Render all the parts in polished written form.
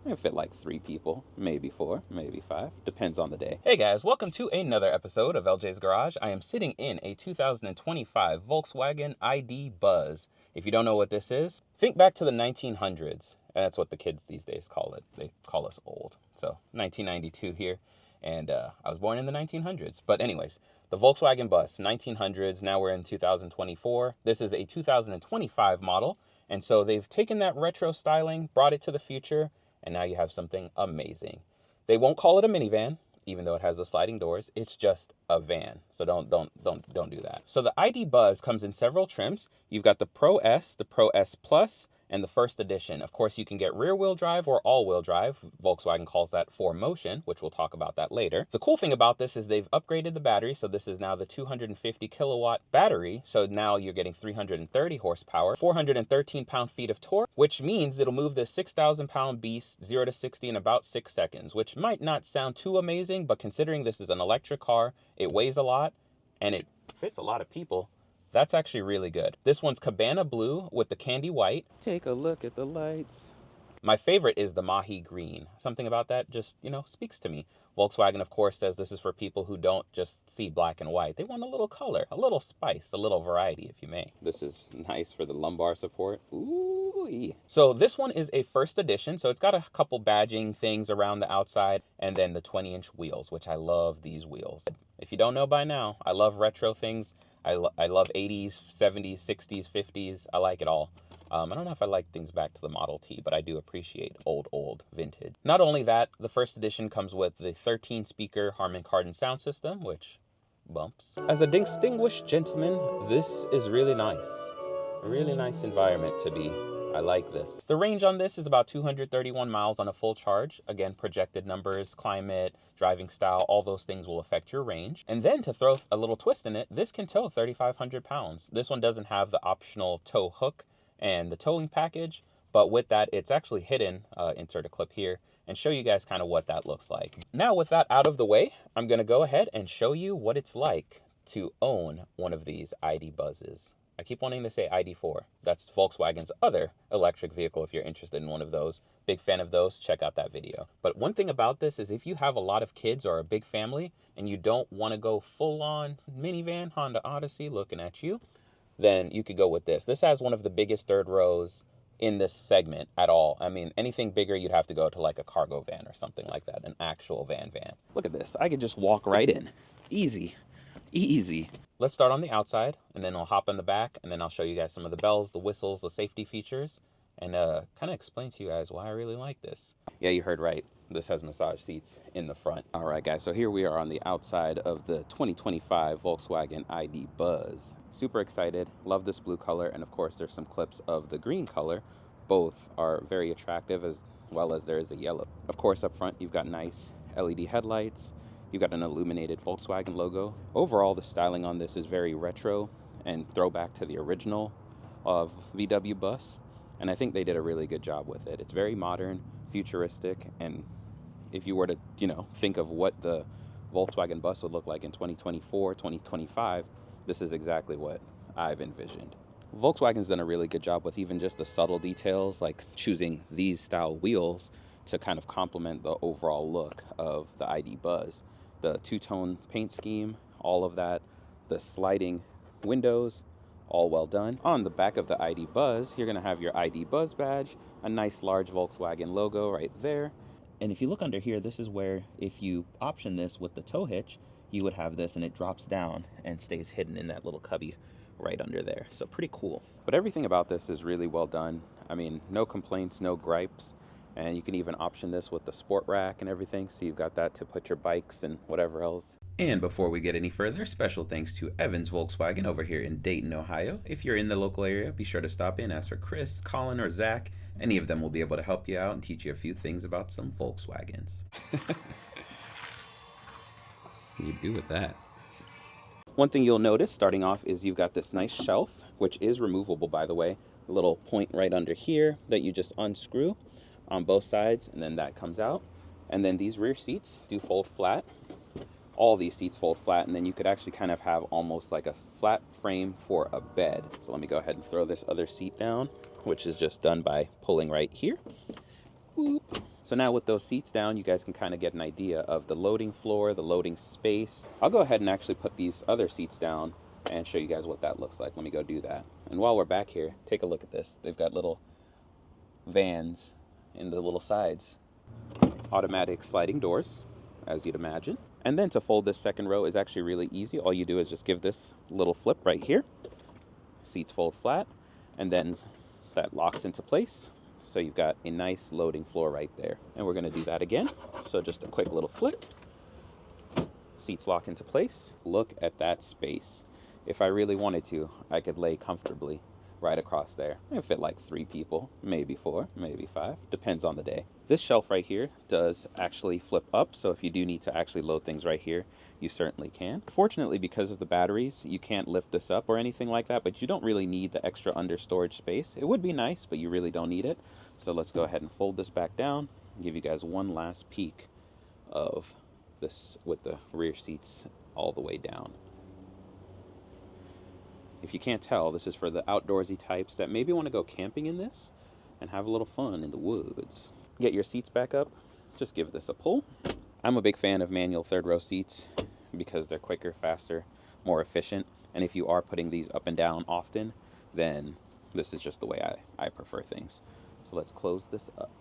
It'll fit like 3 people, maybe 4, maybe 5. Depends on the day. Hey guys, welcome to another episode of LJ's Garage. I am sitting in a 2025 Volkswagen ID.Buzz. If you don't know what this is, think back to the 1900s. And that's what the kids these days call it. They call us old. So 1992 here. And I was born in the 1900s. But anyways, the Volkswagen Bus, 1900s. Now we're in 2024. This is a 2025 model. And so they've taken that retro styling, brought it to the future, and now you have something amazing. They won't call it a minivan, even though it has the sliding doors. It's just a van. So don't do that. So the ID.Buzz comes in several trims. You've got the Pro S, the Pro S Plus, and the first edition. Of course, you can get rear-wheel drive or all-wheel drive. Volkswagen calls that 4Motion, which we'll talk about that later. The cool thing about this is they've upgraded the battery, so this is now the 250 kilowatt battery. So now you're getting 330 horsepower, 413 pound-feet of torque, which means it'll move this 6,000-pound beast 0 to 60 in about 6 seconds, which might not sound too amazing, but considering this is an electric car, it weighs a lot, and it fits a lot of people. That's actually really good. This one's Cabana Blue with the candy white. Take a look at the lights. My favorite is the Mahi Green. Something about that just, speaks to me. Volkswagen, of course, says this is for people who don't just see black and white. They want a little color, a little spice, a little variety, if you may. This is nice for the lumbar support. Ooh. So this one is a first edition, so it's got a couple badging things around the outside, and then the 20-inch wheels, which I love these wheels. If you don't know by now, I love retro things. I love 80s, 70s, 60s, 50s. I like it all. I don't know if I like things back to the Model T, but I do appreciate old vintage. Not only that, the first edition comes with the 13-speaker Harman Kardon sound system, which bumps. As a distinguished gentleman, this is really nice. A really nice environment to be. I like this. The range on this is about 231 miles on a full charge. Again, projected numbers, climate, driving style, all those things will affect your range. And then to throw a little twist in it, this can tow 3,500 pounds. This one doesn't have the optional tow hook and the towing package, but with that, it's actually hidden. Insert a clip here and show you guys kind of what that looks like. Now with that out of the way, I'm gonna go ahead and show you what it's like to own one of these ID.Buzzes. I keep wanting to say ID.4. That's Volkswagen's other electric vehicle if you're interested in one of those. Big fan of those, check out that video. But one thing about this is if you have a lot of kids or a big family and you don't want to go full-on minivan, Honda Odyssey looking at you, then you could go with this. This has one of the biggest third rows in this segment at all. I mean, anything bigger, you'd have to go to like a cargo van or something like that, an actual van. Look at this. I could just walk right in. Easy. Let's start on the outside, and then I'll hop in the back, and then I'll show you guys some of the bells, the whistles, the safety features, and kind of explain to you guys why I really like this. Yeah, you heard right. This has massage seats in the front. All right, guys, so here we are on the outside of the 2025 Volkswagen ID.Buzz. Super excited. Love this blue color, and of course, there's some clips of the green color. Both are very attractive, as well as there is a yellow. Of course, up front, you've got nice LED headlights. You've got an illuminated Volkswagen logo. Overall, the styling on this is very retro and throwback to the original of VW Bus. And I think they did a really good job with it. It's very modern, futuristic, and if you were to, think of what the Volkswagen Bus would look like in 2024, 2025, this is exactly what I've envisioned. Volkswagen's done a really good job with even just the subtle details, like choosing these style wheels to kind of complement the overall look of the ID.Buzz. The two-tone paint scheme, all of that, the sliding windows, all well done. On the back of the ID.Buzz, you're gonna have your ID.Buzz badge, a nice large Volkswagen logo right there. And if you look under here, this is where if you option this with the tow hitch, you would have this and it drops down and stays hidden in that little cubby right under there. So pretty cool. But everything about this is really well done. I mean, no complaints, no gripes. And you can even option this with the sport rack and everything, so you've got that to put your bikes and whatever else. And before we get any further, special thanks to Evans Volkswagen over here in Dayton, Ohio. If you're in the local area, be sure to stop in, ask for Chris, Colin, or Zach. Any of them will be able to help you out and teach you a few things about some Volkswagens. What do you do with that? One thing you'll notice starting off is you've got this nice shelf, which is removable, by the way. A little point right under here that you just unscrew on both sides, and then that comes out. And then these rear seats do fold flat. All these seats fold flat, and then you could actually kind of have almost like a flat frame for a bed. So let me go ahead and throw this other seat down, which is just done by pulling right here. Boop. So now with those seats down, you guys can kind of get an idea of the loading floor, the loading space. I'll go ahead and actually put these other seats down and show you guys what that looks like. Let me go do that. And while we're back here, take a look at this. They've got little vans in the little sides. Automatic sliding doors, as you'd imagine. And then to fold this second row is actually really easy. All you do is just give this little flip right here. Seats fold flat, and then that locks into place. So you've got a nice loading floor right there. And we're gonna do that again. So just a quick little flick. Seats lock into place. Look at that space. If I really wanted to, I could lay comfortably right across there. It fit like 3 people, maybe 4, maybe 5, depends on the day. This shelf right here does actually flip up, so if you do need to actually load things right here, you certainly can. Fortunately, because of the batteries, you can't lift this up or anything like that, but you don't really need the extra under storage space. It would be nice, but you really don't need it. So let's go ahead and fold this back down and give you guys one last peek of this with the rear seats all the way down. If you can't tell, this is for the outdoorsy types that maybe want to go camping in this and have a little fun in the woods. Get your seats back up, just give this a pull. I'm a big fan of manual third row seats because they're quicker, faster, more efficient. And if you are putting these up and down often, then this is just the way I prefer things. So let's close this up.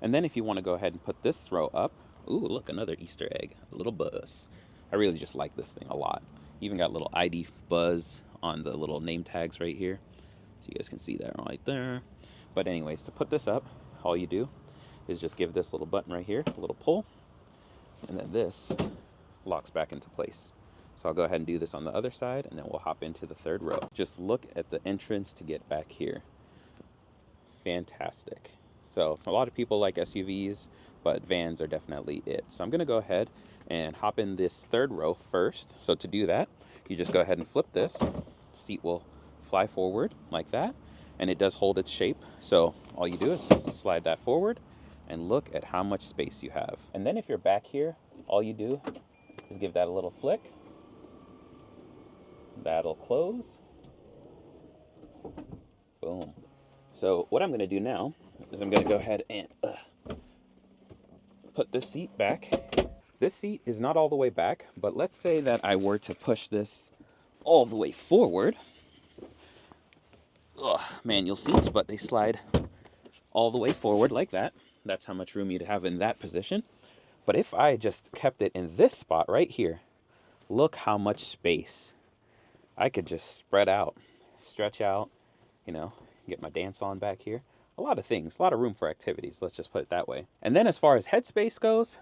And then if you want to go ahead and put this row up, ooh, look, another Easter egg, a little bus. I really just like this thing a lot. Even got little ID.Buzz on the little name tags right here. So you guys can see that right there. But anyways, to put this up, all you do is just give this little button right here a little pull, and then this locks back into place. So I'll go ahead and do this on the other side, and then we'll hop into the third row. Just look at the entrance to get back here. Fantastic. So a lot of people like SUVs, but vans are definitely it. So I'm gonna go ahead and hop in this third row first. So to do that, you just go ahead and flip this. Seat will fly forward like that, and it does hold its shape. So all you do is slide that forward and look at how much space you have. And then if you're back here, all you do is give that a little flick. That'll close. Boom. So what I'm gonna do now is I'm gonna go ahead and put this seat back. This seat is not all the way back, but let's say that I were to push this all the way forward. Manual seats, but they slide all the way forward like that. That's how much room you'd have in that position. But if I just kept it in this spot right here, look how much space. I could just spread out, stretch out, you know, get my dance on back here. A lot of things, a lot of room for activities, let's just put it that way. And then as far as headspace goes,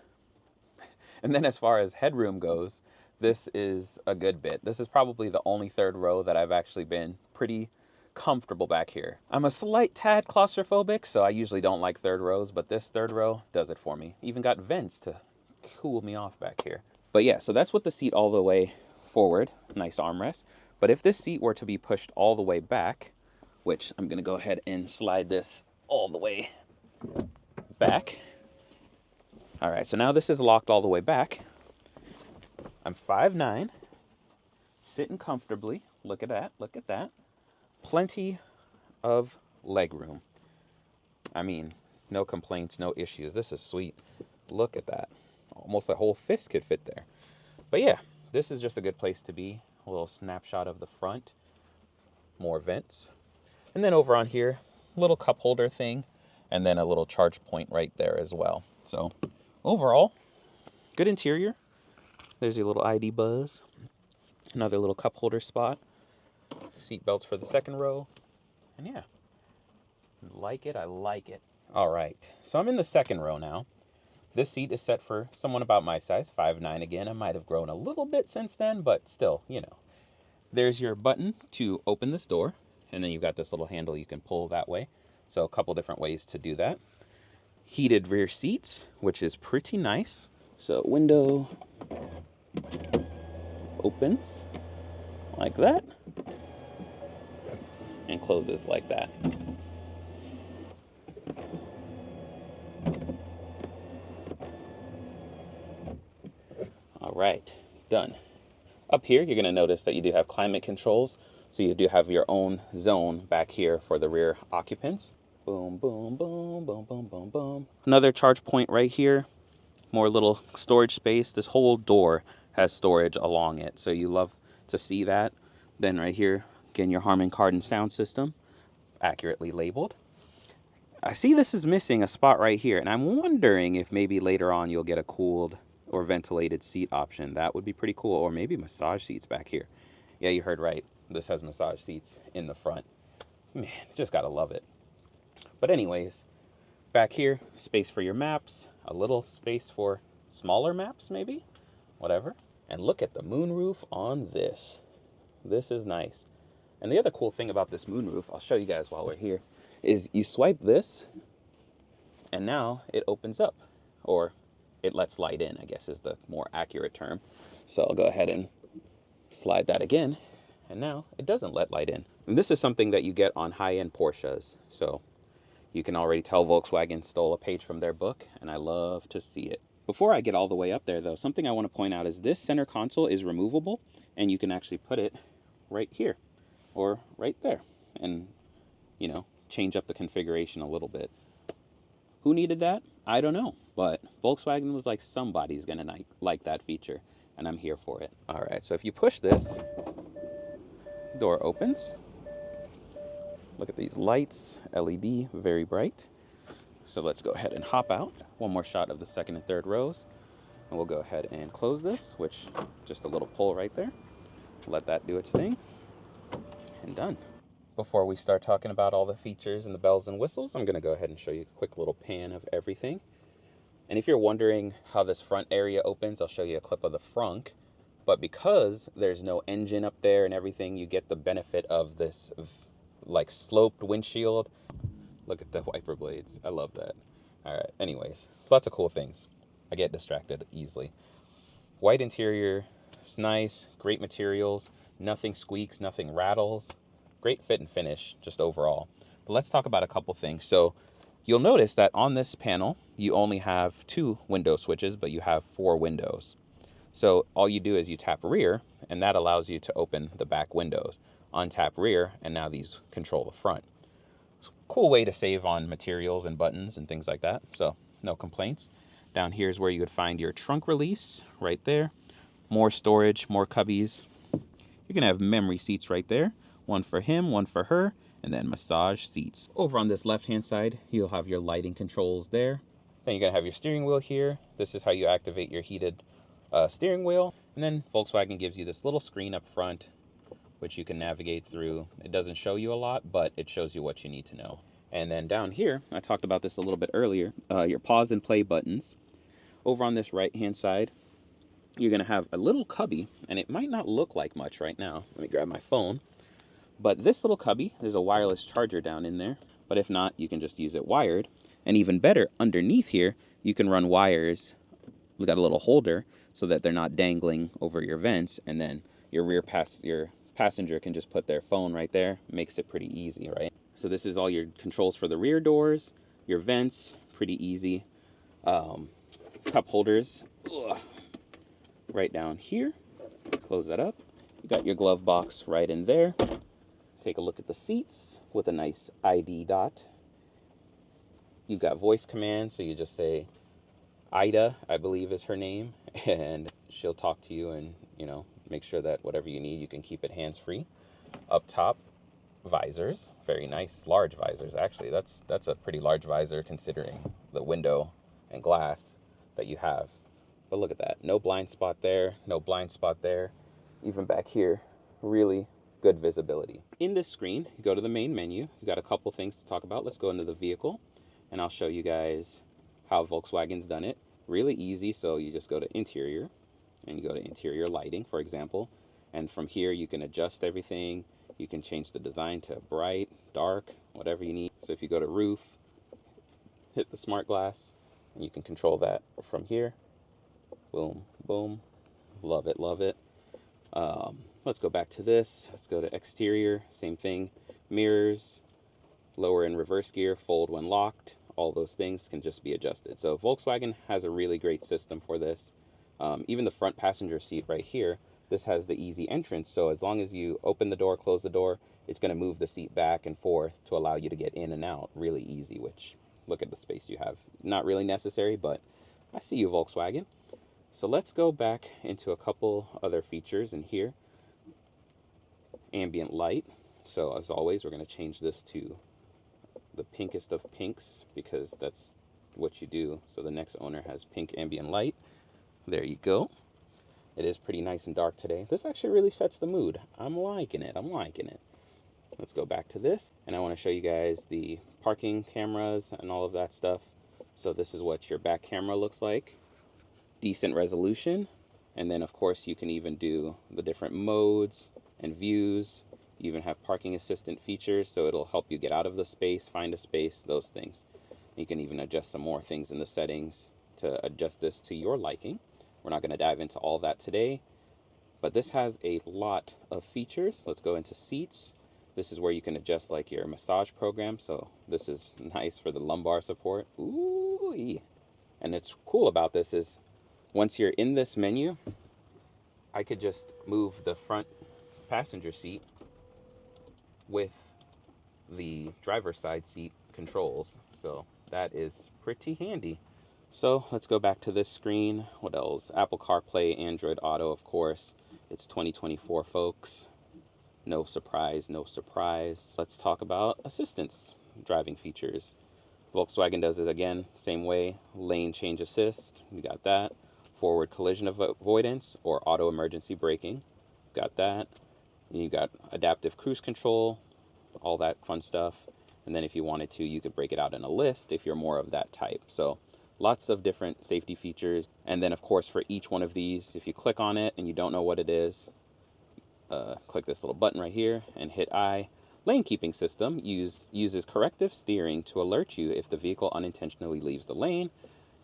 and then as far as headroom goes, this is a good bit. This is probably the only third row that I've actually been pretty comfortable back here. I'm a slight tad claustrophobic, so I usually don't like third rows, but this third row does it for me. Even got vents to cool me off back here. But yeah, so that's with the seat all the way forward, nice armrest. But if this seat were to be pushed all the way back, which I'm gonna go ahead and slide this all the way back. All right, so now this is locked all the way back. I'm 5'9", sitting comfortably. Look at that, look at that. Plenty of leg room. I mean, no complaints, no issues. This is sweet. Look at that. Almost a whole fist could fit there. But yeah, this is just a good place to be. A little snapshot of the front. More vents. And then over on here, a little cup holder thing. And then a little charge point right there as well. So overall, good interior. There's your little ID.Buzz. Another little cup holder spot. Seat belts for the second row. And yeah, like it, I like it. All right, so I'm in the second row now. This seat is set for someone about my size, 5'9" again. I might have grown a little bit since then, but still, you know. There's your button to open this door, and then you've got this little handle you can pull that way. So a couple different ways to do that. Heated rear seats, which is pretty nice. So window opens like that and closes like that. All right, done. Up here, you're gonna notice that you do have climate controls. So you do have your own zone back here for the rear occupants. Boom, boom, boom, boom, boom, boom, boom. Another charge point right here. More little storage space. This whole door has storage along it, so you love to see that. Then right here, again, your Harman Kardon sound system, accurately labeled. I see this is missing a spot right here, and I'm wondering if maybe later on you'll get a cooled or ventilated seat option. That would be pretty cool, or maybe massage seats back here. Yeah, you heard right. This has massage seats in the front. Man, just gotta love it. But anyways, back here, space for your maps, a little space for smaller maps maybe, whatever. And look at the moonroof on this. This is nice. And the other cool thing about this moonroof, I'll show you guys while we're here, is you swipe this and now it opens up, or it lets light in, I guess is the more accurate term. So I'll go ahead and slide that again, and now it doesn't let light in. And this is something that you get on high-end Porsches. So you can already tell Volkswagen stole a page from their book, and I love to see it. Before I get all the way up there though, something I want to point out is this center console is removable, and you can actually put it right here or right there and, you know, change up the configuration a little bit. Who needed that? I don't know, but Volkswagen was like, somebody's gonna like that feature, and I'm here for it. All right, so if you push this, door opens. Look at these lights, LED, very bright. So let's go ahead and hop out. One more shot of the second and third rows, and we'll go ahead and close this, which just a little pull right there. Let that do its thing, and done. Before we start talking about all the features and the bells and whistles, I'm gonna go ahead and show you a quick little pan of everything. And if you're wondering how this front area opens, I'll show you a clip of the frunk. But because there's no engine up there and everything, you get the benefit of this like sloped windshield. Look at the wiper blades. I love that. All right, anyways, lots of cool things. I get distracted easily. White interior, it's nice, great materials, nothing squeaks, nothing rattles. Great fit and finish, just overall. But let's talk about a couple things. So you'll notice that on this panel, you only have 2 window switches, but you have 4 windows. So all you do is you tap rear, and that allows you to open the back windows. Untap rear, and now these control the front. It's a cool way to save on materials and buttons and things like that, so no complaints. Down here is where you would find your trunk release, right there. More storage, more cubbies. You're gonna have memory seats right there. One for him, one for her, and then massage seats. Over on this left-hand side, you'll have your lighting controls there. Then you're gonna have your steering wheel here. This is how you activate your heated steering wheel. And then Volkswagen gives you this little screen up front, which you can navigate through. It doesn't show you a lot, but it shows you what you need to know. And then down here, I talked about this a little bit earlier, your pause and play buttons. Over on this right-hand side, you're gonna have a little cubby, and it might not look like much right now. Let me grab my phone. But this little cubby, there's a wireless charger down in there. But if not, you can just use it wired. And even better, underneath here, you can run wires. We got a little holder so that they're not dangling over your vents. And then your passenger can just put their phone right there. Makes it pretty easy, right? So this is all your controls for the rear doors, your vents, pretty easy. Cup holders, right down here. Close that up. You got your glove box right in there. Take a look at the seats with a nice ID dot. You've got voice commands, so you just say Ida, I believe is her name, and she'll talk to you and, you know, make sure that whatever you need, you can keep it hands-free. Up top, visors, very nice, large visors. Actually, that's a pretty large visor considering the window and glass that you have. But look at that, no blind spot there, no blind spot there. Even back here, really good visibility. In this screen, you go to the main menu. You got a couple things to talk about. Let's go into the vehicle, and I'll show you guys how Volkswagen's done it. Really easy, so you just go to interior, and you go to interior lighting, for example, and from here you can adjust everything. You can change the design to bright, dark, whatever you need. So if you go to roof, hit the smart glass, and you can control that from here. Boom, boom. Love it, love it. Let's go back to this. Let's go to exterior, same thing. Mirrors, lower and reverse gear, fold when locked. All those things can just be adjusted. So Volkswagen has a really great system for this. Even the front passenger seat right here this has the easy entrance. So as long as you open the door, close the door, it's going to move the seat back and forth to allow you to get in and out really easy, which look at the space you have. Not really necessary, but I see you, Volkswagen. So let's go back into a couple other features in here. Ambient light. So as always, we're going to change this to the pinkest of pinks because that's what you do. So the next owner has pink ambient light. There you go. It is pretty nice and dark today. This actually really sets the mood. I'm liking it. I'm liking it. Let's go back to this. And I want to show you guys the parking cameras and all of that stuff. So this is what your back camera looks like. Decent resolution. And then of course you can even do the different modes and views. You even have parking assistant features, so it'll help you get out of the space, find a space, those things. You can even adjust some more things in the settings to adjust this to your liking. We're not going to dive into all that today, but this has a lot of features. Let's go into seats. This is where you can adjust like your massage program. So this is nice for the lumbar support. Ooh, and what's cool about this is once you're in this menu, I could just move the front passenger seat with the driver's side seat controls. So that is pretty handy. So let's go back to this screen. What else? Apple CarPlay, Android Auto, of course. It's 2024, folks. No surprise, no surprise. Let's talk about assistance driving features. Volkswagen does it again, same way. Lane change assist, we got that. Forward collision avoidance or auto emergency braking, got that. You got adaptive cruise control, all that fun stuff. And then if you wanted to, you could break it out in a list if you're more of that type. So lots of different safety features. And then of course for each one of these, if you click on it and you don't know what it is, click this little button right here and hit I. Lane keeping system uses corrective steering to alert you if the vehicle unintentionally leaves the lane.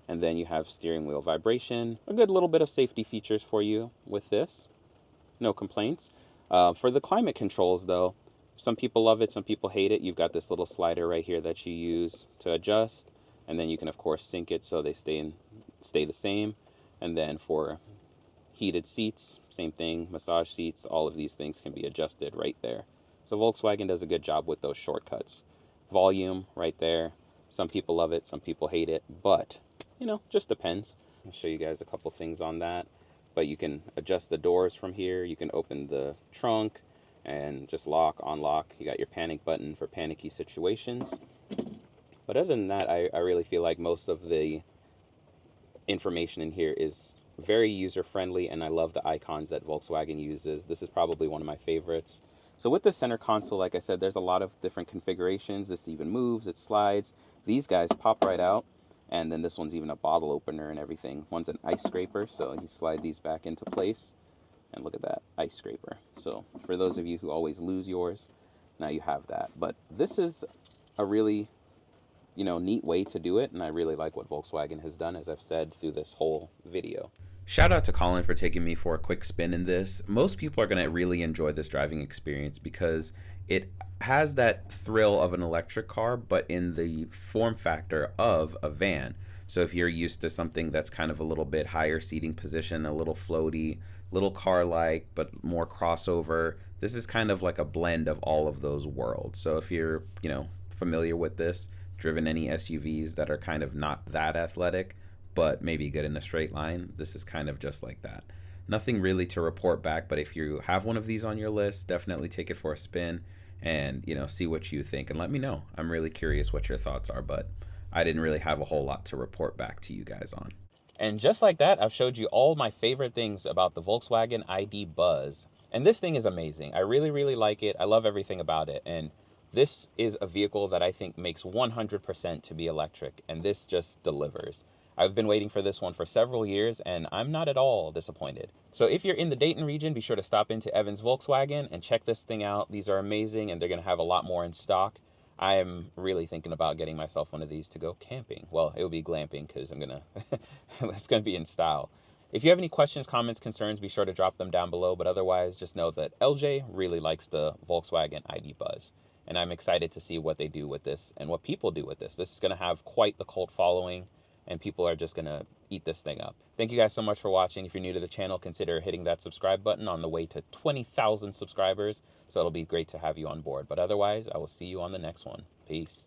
And then you have steering wheel vibration, a good little bit of safety features for you with this. No complaints. For the climate controls though, some people love it, some people hate it. You've got this little slider right here that you use to adjust. And then you can of course sync it so they stay the same. And then for heated seats, same thing, massage seats, all of these things can be adjusted right there. So Volkswagen does a good job with those shortcuts. Volume right there. Some people love it, some people hate it, but you know, just depends. I'll show you guys a couple things on that. But you can adjust the doors from here. You can open the trunk and just lock, unlock. You got your panic button for panicky situations. But other than that, I really feel like most of the information in here is very user-friendly, and I love the icons that Volkswagen uses. This is probably one of my favorites. So with the center console, like I said, there's a lot of different configurations. This even moves, it slides. These guys pop right out, and then this one's even a bottle opener and everything. One's an ice scraper, so you slide these back into place, and look at that, ice scraper. So for those of you who always lose yours, now you have that. But this is a really neat way to do it, and I really like what Volkswagen has done, as I've said through this whole video. Shout out to Colin for taking me for a quick spin in this. Most people are going to really enjoy this driving experience because it has that thrill of an electric car, but in the form factor of a van. So if you're used to something that's kind of a little bit higher seating position, a little floaty, little car-like, but more crossover, this is kind of like a blend of all of those worlds. So if you're, familiar with this, driven any SUVs that are kind of not that athletic, but maybe good in a straight line, this is kind of just like that. Nothing really to report back, but if you have one of these on your list, definitely take it for a spin and, see what you think and let me know. I'm really curious what your thoughts are, but I didn't really have a whole lot to report back to you guys on. And just like that, I've showed you all my favorite things about the Volkswagen ID.Buzz. And this thing is amazing. I really, really like it. I love everything about it. And this is a vehicle that I think makes 100% to be electric, and this just delivers. I've been waiting for this one for several years, and I'm not at all disappointed. So if you're in the Dayton region, be sure to stop into Evans Volkswagen and check this thing out. These are amazing, and they're going to have a lot more in stock. I am really thinking about getting myself one of these to go camping. Well, it will be glamping because it's going to be in style. If you have any questions, comments, concerns, be sure to drop them down below. But otherwise, just know that LJ really likes the Volkswagen ID.Buzz. And I'm excited to see what they do with this and what people do with this. This is going to have quite the cult following, and people are just going to eat this thing up. Thank you guys so much for watching. If you're new to the channel, consider hitting that subscribe button on the way to 20,000 subscribers. So it'll be great to have you on board. But otherwise, I will see you on the next one. Peace.